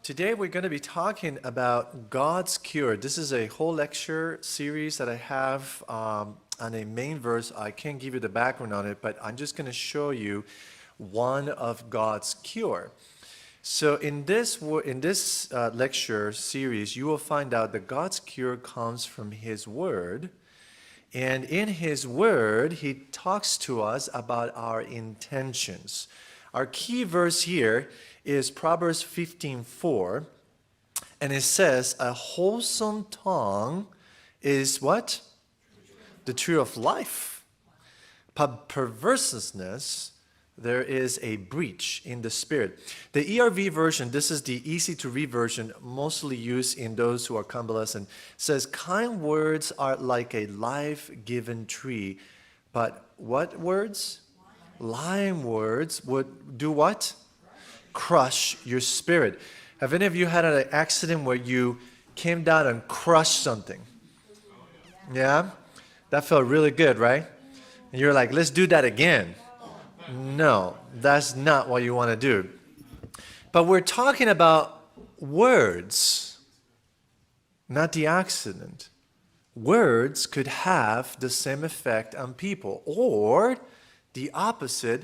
Today we're going to be talking about God's cure. This is a whole lecture series that I have on a main verse. I can't give you the background on it, but I'm just going to show you one of God's cure. So in this lecture series, you will find out that God's cure comes from His Word. And in His Word, He talks to us about our intentions. Our key verse here is Proverbs 15:4, and it says, a wholesome tongue is what? The tree of life. But perverseness, there is a breach in the spirit. The ERV version, this is the easy to read version, mostly used in those who are convalescent, says, kind words are like a life-given tree, but what words? Lying words would do what? Crush your spirit. Have any of you had an accident where you came down and crushed something? Yeah? That felt really good, right? And you're like, let's do that again. No, that's not what you want to do. But we're talking about words, not the accident. Words could have the same effect on people, or the opposite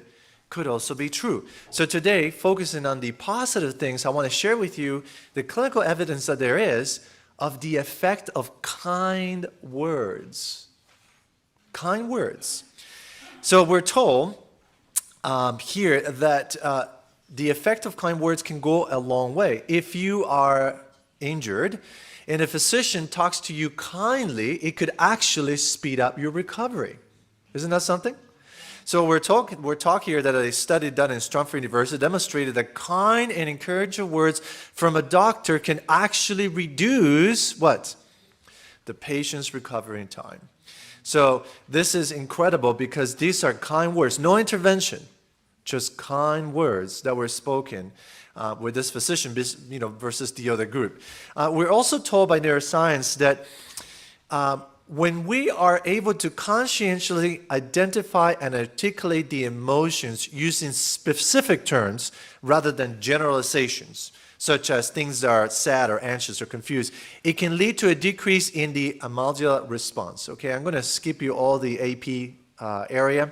could also be true. So today, focusing on the positive things, I want to share with you the clinical evidence that there is of the effect of kind words. Kind words. So we're told here that the effect of kind words can go a long way. If you are injured and a physician talks to you kindly, it could actually speed up your recovery. Isn't that something? So we're taught here that a study done in Stanford University demonstrated that kind and encouraging words from a doctor can actually reduce what? The patient's recovery time. So this is incredible because these are kind words, no intervention, just kind words that were spoken with this physician, versus the other group. We're also told by neuroscience that when we are able to conscientiously identify and articulate the emotions using specific terms rather than generalizations, such as things that are sad or anxious or confused, it can lead to a decrease in the amygdala response. Okay, I'm going to skip you all the AP area.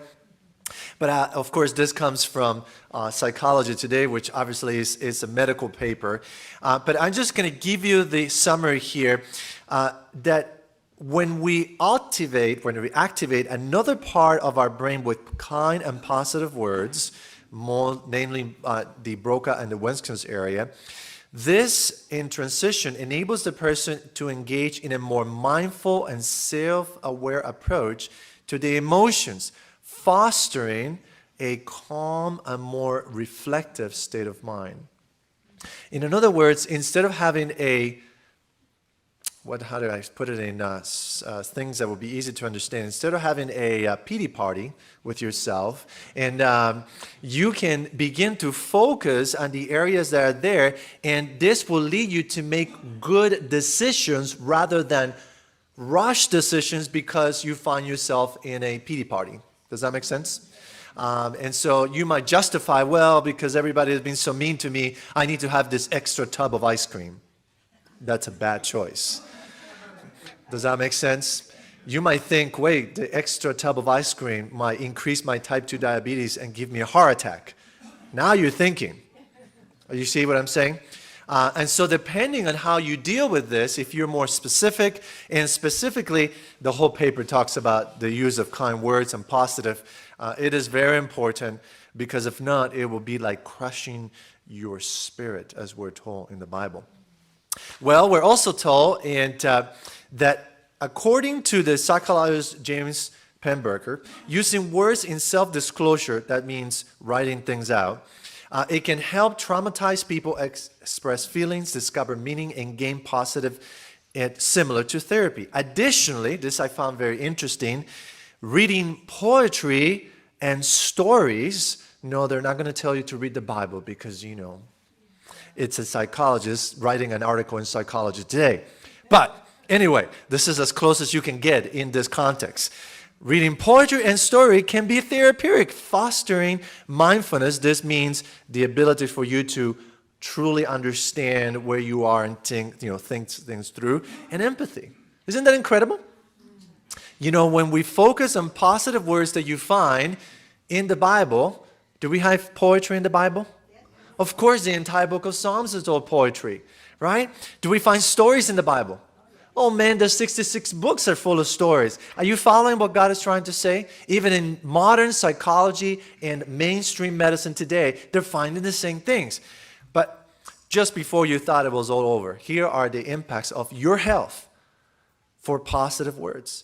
But of course, this comes from Psychology Today, which obviously is a medical paper. But I'm just going to give you the summary here that when we activate another part of our brain with kind and positive words, namely the Broca and the Wenskens area, this in transition enables the person to engage in a more mindful and self-aware approach to the emotions, fostering a calm and more reflective state of mind. In other words, instead of having how do I put it in things that would be easy to understand? Instead of having a pity party with yourself, and you can begin to focus on the areas that are there, and this will lead you to make good decisions rather than rush decisions because you find yourself in a pity party. Does that make sense? And so you might justify, well, because everybody has been so mean to me, I need to have this extra tub of ice cream. That's a bad choice. Does that make sense? You might think, wait, the extra tub of ice cream might increase my type 2 diabetes and give me a heart attack. Now you're thinking. You see what I'm saying? And so depending on how you deal with this, if you're more specific, and specifically the whole paper talks about the use of kind words and positive, it is very important, because if not, it will be like crushing your spirit, as we're told in the Bible. Well, we're also told that according to the psychologist James Penberger, using words in self-disclosure, that means writing things out, it can help traumatized people express feelings, discover meaning, and gain positive, similar to therapy. Additionally, this I found very interesting, reading poetry and stories. No, they're not going to tell you to read the Bible because, it's a psychologist writing an article in Psychology Today. But anyway, this is as close as you can get in this context. Reading poetry and story can be therapeutic, fostering mindfulness. This means the ability for you to truly understand where you are and think things through, and empathy. Isn't that incredible? You know, when we focus on positive words that you find in the Bible, do we have poetry in the Bible? Of course, the entire book of Psalms is all poetry, right? Do we find stories in the Bible? Oh man, the 66 books are full of stories. Are you following what God is trying to say? Even in modern psychology and mainstream medicine today, they're finding the same things. But just before you thought it was all over, here are the impacts of your health for positive words.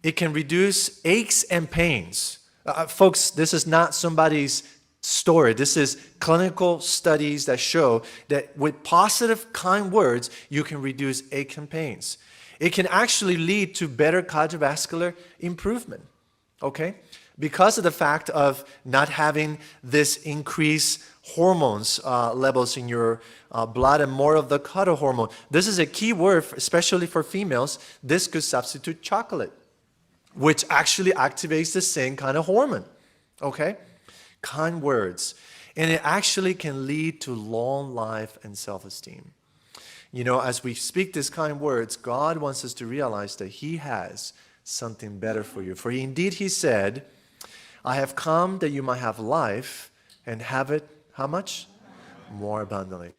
It can reduce aches and pains. Folks, this is not somebody's story. This is clinical studies that show that with positive, kind words, you can reduce aches and pains. It can actually lead to better cardiovascular improvement, okay? Because of the fact of not having this increased hormones levels in your blood and more of the cuddle hormone. This is a key word, especially for females. This could substitute chocolate, which actually activates the same kind of hormone, okay? Kind words. And it actually can lead to long life and self-esteem. You know, as we speak these kind words, God wants us to realize that He has something better for you. For indeed He said, I have come that you might have life and have it, how much? More abundantly.